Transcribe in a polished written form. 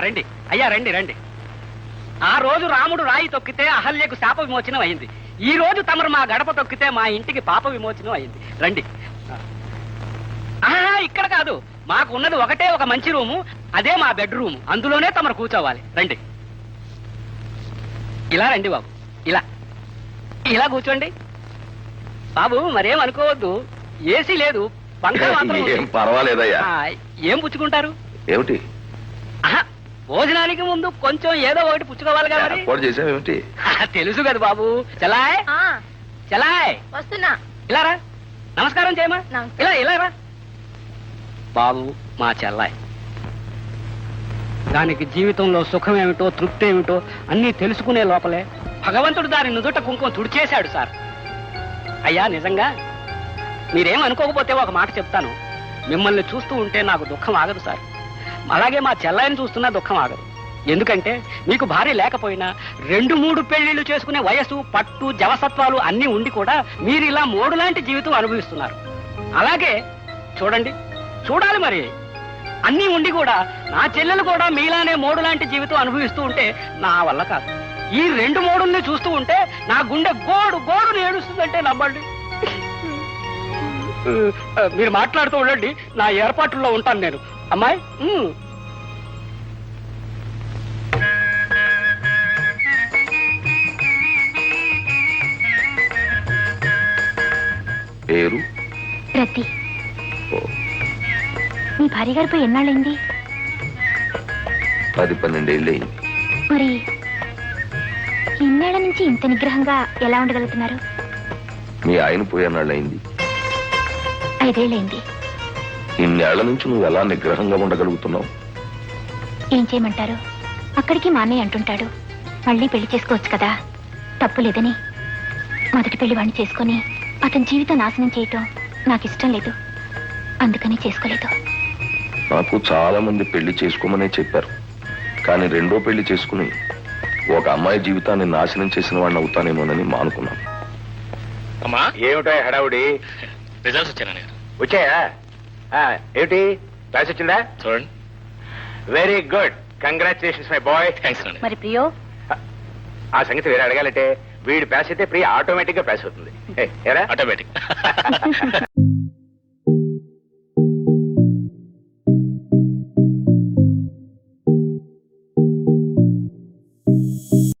రండి అయ్యా, రండి రండి. ఆ రోజు రాముడు రాయి తొక్కితే అహల్యకు శాప విమోచనం అయింది. ఈ రోజు తమరు మా గడప తొక్కితే మా ఇంటికి పాప విమోచనం అయింది. రండి. ఇక్కడ కాదు, మాకు ఉన్నది ఒకటే ఒక మంచి రూము, అదే మా బెడ్రూమ్. అందులోనే తమరు కూర్చోవాలి. రండి. ఇలా రండి బాబు, ఇలా ఇలా కూర్చోండి. బాబు మరేం అనుకోవద్దు, ఏసీ లేదు, పంఖ మాత్రం. పర్వాలేదయ్యా. ఏం పుచ్చుకుంటారు? ఏమిటి? భోజనానికి ముందు కొంచెం ఏదో ఒకటి పుచ్చుకోవాలి కదా. చేసావేమిటి? తెలుసు కదా బాబు. చలాయ్ చలాయ్, వస్తున్నా. ఇలా రా, నమస్కారం చేయమా. ఇలా ఇలా రా బాబు. మా చెల్లాయ్, దానికి జీవితంలో సుఖం ఏమిటో తృప్తి ఏమిటో అన్నీ తెలుసుకునే లోపలే భగవంతుడు దాని నుదుట కుంకుమ తుడిచేశాడు సార్. అయ్యా నిజంగా మీరేం అనుకోకపోతే ఒక మాట చెప్తాను. మిమ్మల్ని చూస్తూ ఉంటే నాకు దుఃఖం ఆగదు సార్. అలాగే మా చెల్లాయిని చూస్తున్నా దుఃఖం ఆగదు. ఎందుకంటే మీకు భార్య లేకపోయినా 2-3 పెళ్లిళ్లు చేసుకునే వయసు, పట్టు, జవసత్వాలు అన్నీ ఉండి కూడా మీరు ఇలా మోడు లాంటి జీవితం అనుభవిస్తున్నారు. అలాగే చూడండి, చూడాలి మరి, అన్నీ ఉండి కూడా నా చెల్లెలు కూడా మీలానే మోడు లాంటి జీవితం అనుభవిస్తూ ఉంటే నా వల్ల కాదు. ఈ 2 మోడుల్ని చూస్తూ ఉంటే నా గుండె గోడు గోడుని ఏడుస్తుందంటే నమ్మండి. మీరు మాట్లాడుతూ ఉండండి, నా ఏర్పాట్లలో ఉంటాను నేను. అమ్మాయి, పేరు రతి. మీ భార్య గారు పోయి ఎన్నాళ్ళైంది? 10-12 ఏళ్ళయింది. మరి ఇన్నేళ్ల నుంచి ఇంత నిగ్రహంగా ఎలా ఉండగలుగుతున్నారు? మీ ఆయన పోయేనాళ్ళయింది. 5 ఏళ్ళైంది. ఇన్నేళ్ల నుంచి నువ్వు ఎలా నిగ్రహంగా ఉండగలుగుతున్నావు? ఏం చేయమంటారు, అక్కడికి మా అన్నయ్య అంటుంటాడు, మళ్ళీ పెళ్లి చేసుకోవచ్చు కదా, తప్పు లేదని. మొదటి పెళ్లి వాడిని చేసుకుని అతని జీవితం నాశనం చేయటం నాకు ఇష్టం లేదు, అందుకని చేసుకోలేదు. నాకు చాలా మంది పెళ్లి చేసుకోమనే చెప్పారు, కానీ 2వ పెళ్లి చేసుకుని ఒక అమ్మాయి జీవితాన్ని నాశనం చేసిన వాడిని అవుతానేమోనని మానుకున్నాను. అమ్మా, ఏమిటో హడావుడి? రిజల్ట్స్ వచ్చాను. వచ్చాయా? ఏమిటి క్లాస్ వచ్చిందా? చూడండి. Very good, congratulations my boy. Thanks అండి. మరి ప్రియో? ఆ సంగతి వేరే అడగాలంటే వీడు పాస్ అయితే ప్రియ ఆటోమేటిక్ గా పాస్ అవుతుంది. ఆటోమేటిక్.